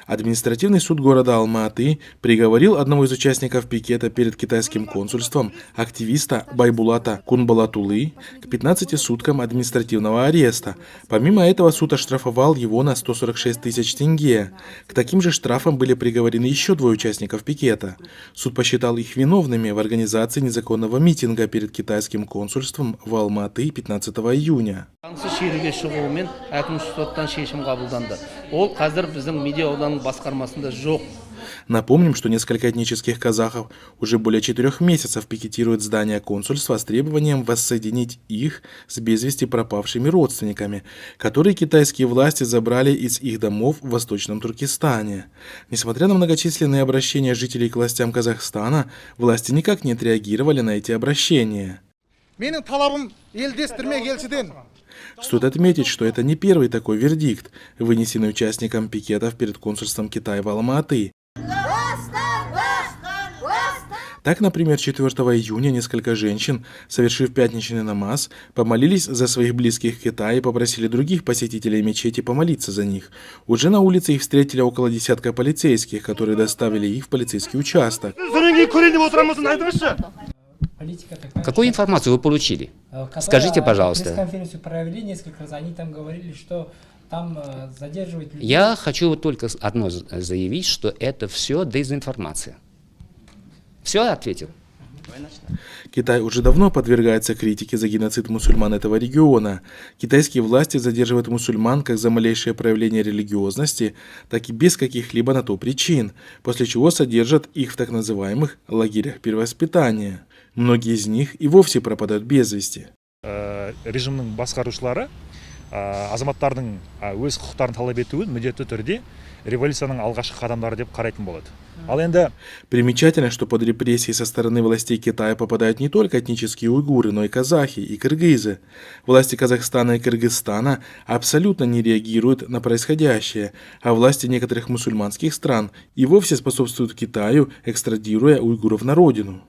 Административный суд города Алма-Аты приговорил одного из участников пикета перед китайским консульством, активиста Байбулата Кунбалатулы, к 15 суткам административного ареста. Помимо этого, суд оштрафовал его на 146 тысяч тенге. К таким же штрафам были приговорены еще двое участников пикета. Суд посчитал их виновными в организации незаконного митинга перед китайским консульством в Алма-Аты 15 июня. Заңсыз шеруге шығуымен әкімшілік соттан шешім қабылданды. Ол қазір біздің медиа ауданының басқармасында жоқ. Напомним, что несколько этнических казахов уже более 4 месяцев пикетируют здание консульства с требованием воссоединить их с без вести пропавшими родственниками, которые китайские власти забрали из их домов в Восточном Туркестане. Несмотря на многочисленные обращения жителей к властям Казахстана, власти никак не отреагировали на эти обращения. Стоит отметить, что это не первый такой вердикт, вынесенный участникам пикетов перед консульством Китая в Алма-Аты. Так, например, 4 июня несколько женщин, совершив пятничный намаз, помолились за своих близких в Китае и попросили других посетителей мечети помолиться за них. Уже на улице их встретили около десятка полицейских, которые доставили их в полицейский участок. Какую информацию вы получили? Скажите, пожалуйста. Пресс-конференцию провели несколько раз, они там говорили, что там задерживать людей. Я хочу только одно заявить, что это все дезинформация. Все ответил. Китай уже давно подвергается критике за геноцид мусульман этого региона. Китайские власти задерживают мусульман как за малейшее проявление религиозности, так и без каких-либо на то причин, после чего содержат их в так называемых лагерях перевоспитания. Многие из них и вовсе пропадают без вести. Режимнің басқарушылары азаматтардың өз құқықтарын талап етуін міндетті түрде революцияның алғашқы қадамдары деп қарайтын болады. Примечательно, что под репрессии со стороны властей Китая попадают не только этнические уйгуры, но и казахи и кыргызы. Власти Казахстана и Кыргызстана абсолютно не реагируют на происходящее, а власти некоторых мусульманских стран и вовсе способствуют Китаю, экстрадируя уйгуров на родину.